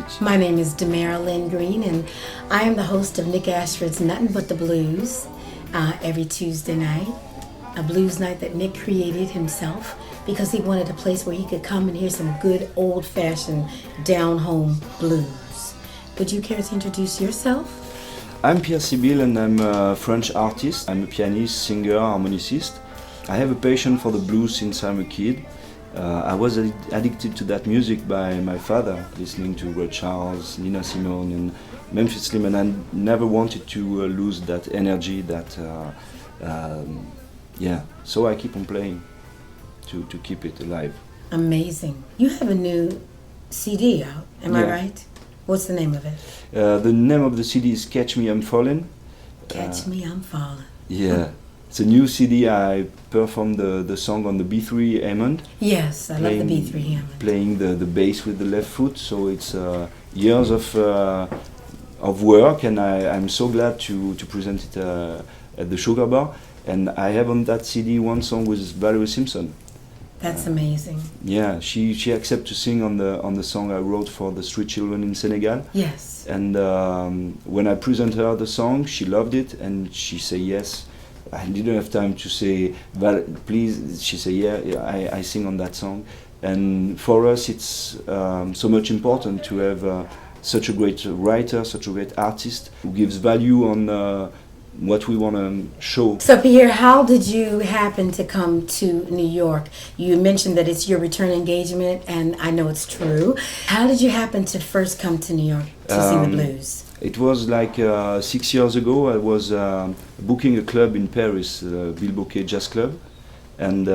message. My name is Damara Lynn Greene, and I am the host of Nick Ashford's Nuttin' But the Blues every Tuesday night. A blues night that Nick created himself because he wanted a place where he could come and hear some good old-fashioned down-home blues. Would you care to introduce yourself? I'm Pierre Sibille and I'm a French artist. I'm a pianist, singer, harmonicist. I have a passion for the blues since I'm a kid. I was addicted to that music by my father, listening to Ray Charles, Nina Simone and Memphis Slim, and I never wanted to lose that energy, so I keep on playing to keep it alive. Amazing. You have a new CD out, am I right? What's the name of it? The name of the CD is Catch Me, I'm Falling. Catch Me, I'm Falling. Yeah. It's a new CD. I performed the song on the B3 Hammond. Yes, I love the B3 Hammond. Playing the bass with the left foot, so it's years of work, and I'm so glad to present it at the Sugar Bar. And I have on that CD one song with Valerie Simpson. That's amazing. Yeah, she accepted to sing on the song I wrote for the street children in Senegal. Yes. And when I presented her the song, she loved it, and she said yes. I didn't have time to say, please. She said, yeah, I sing on that song. And for us, it's so much important to have such a great writer, such a great artist who gives value on what we want to show. So Pierre, how did you happen to come to New York? You mentioned that it's your return engagement, and I know it's true. How did you happen to first come to New York to sing the blues? It was like 6 years ago. I was booking a club in Paris, Villebouquet Jazz Club, and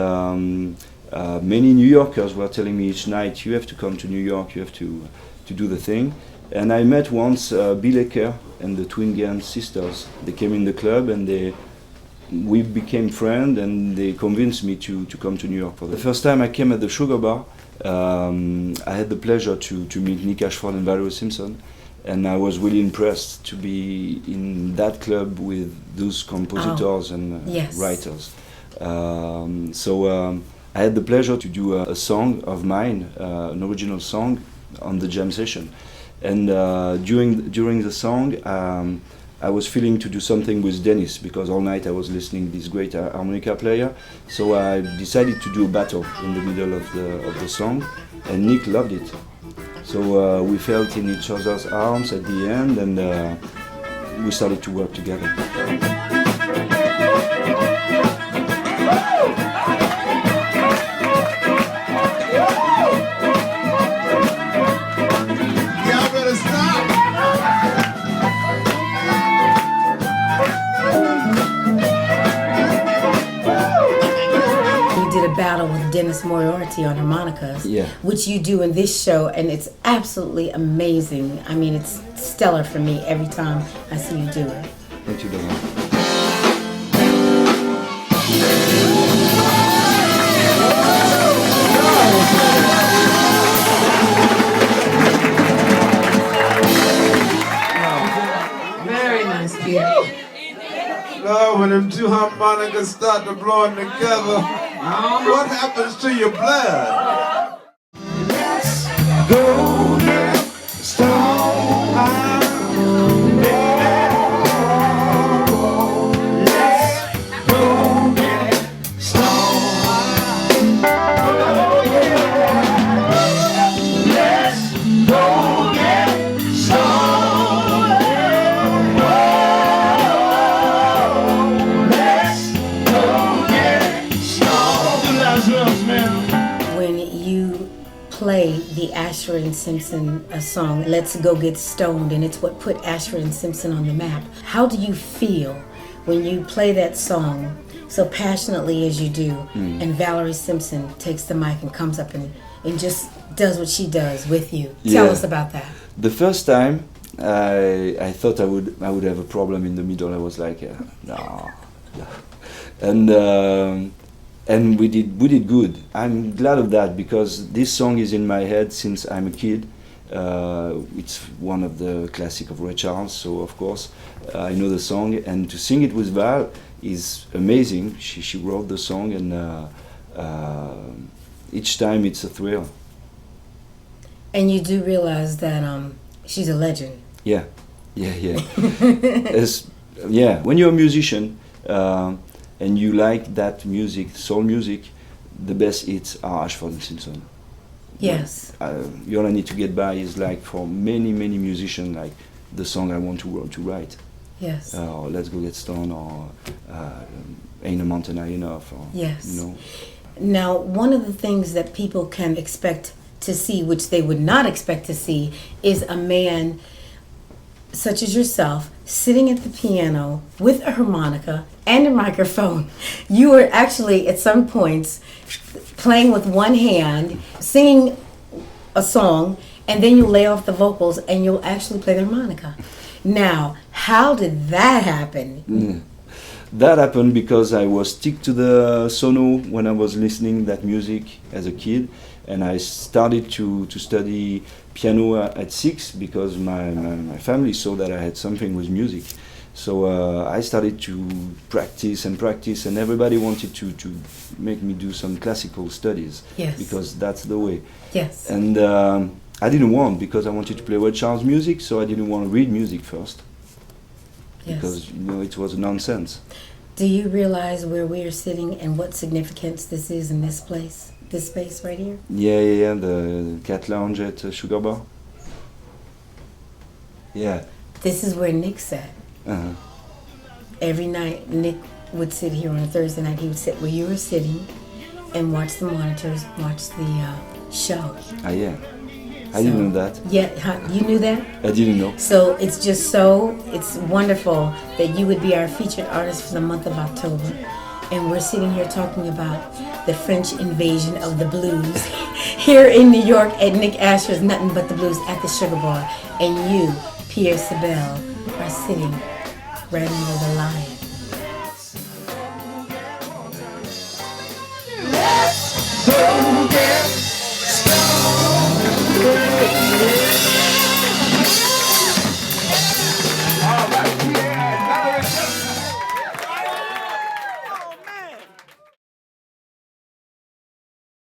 many New Yorkers were telling me each night, you have to come to New York, you have to do the thing. And I met once Bill Aker and the Twin Gans sisters. They came in the club and we became friends, and they convinced me to come to New York. For the first time I came at the Sugar Bar, I had the pleasure to meet Nick Ashford and Valerie Simpson, and I was really impressed to be in that club with those compositors and writers. So I had the pleasure to do a song of mine, an original song, on the jam session. And during the song, I was feeling to do something with Dennis, because all night I was listening to this great harmonica player. So I decided to do a battle in the middle of the song, and Nick loved it. So we felt in each other's arms at the end, and we started to work together. Battle with Dennis Moriarty on harmonicas, which you do in this show, and it's absolutely amazing. I mean, it's stellar for me every time I see you do it. Thank you, Damara. Very nice, Pierre. Lord, when them two harmonicas start to blowing together, what happens to your blood? Let's go get stoned. Let's go get stoned. Let's go get stoned. When you play the Ashford and Simpson song, Let's Go Get Stoned, and it's what put Ashford and Simpson on the map, how do you feel when you play that song so passionately as you do, and Valerie Simpson takes the mic and comes up and just does what she does with you? Tell us about that. The first time I thought I would have a problem in the middle. I was like, no. And we did good. I'm glad of that, because this song is in my head since I'm a kid. It's one of the classic of Ray Charles, so of course I know the song, and to sing it with Val is amazing. She wrote the song, and each time it's a thrill. And you do realize that She's a legend. Yeah. Yeah. When you're a musician and you like that music, soul music, the best hits are Ashford and Simpson. Yes. You only need to get by is like for many musicians, like the song I want to write. Yes. Or Let's Go Get Stoned, or Ain't a Mountain High Enough. Or, yes. You know. Now, one of the things that people can expect to see, which they would not expect to see, is a man such as yourself sitting at the piano with a harmonica and a microphone. You were actually at some points playing with one hand, singing a song, and then you lay off the vocals and you'll actually play the harmonica. Now, how did that happen? That happened because I was stick to the sono when I was listening that music as a kid, and I started to study piano at 6 because my family saw that I had something with music. So I started to practice, and everybody wanted to make me do some classical studies. Yes. Because that's the way. Yes. And I didn't want, because I wanted to play Red Charles music, so I didn't want to read music first. Yes. Because it was nonsense. Do you realize where we are sitting and what significance this is in this place, this space right here? Yeah, the cat lounge at TheSugarBar. Yeah. This is where Nick sat. Uh-huh. Every night, Nick would sit here on a Thursday night. He would sit where you were sitting and watch the monitors, watch the show. Yeah. I didn't know that. Yeah, you knew that? I didn't know. So it's it's wonderful that you would be our featured artist for the month of October. And we're sitting here talking about the French invasion of the blues here in New York at Nick Asher's Nothing But the Blues at TheSugarBar. And you, Pierre Sibille, are sitting right under the lion. Let's go get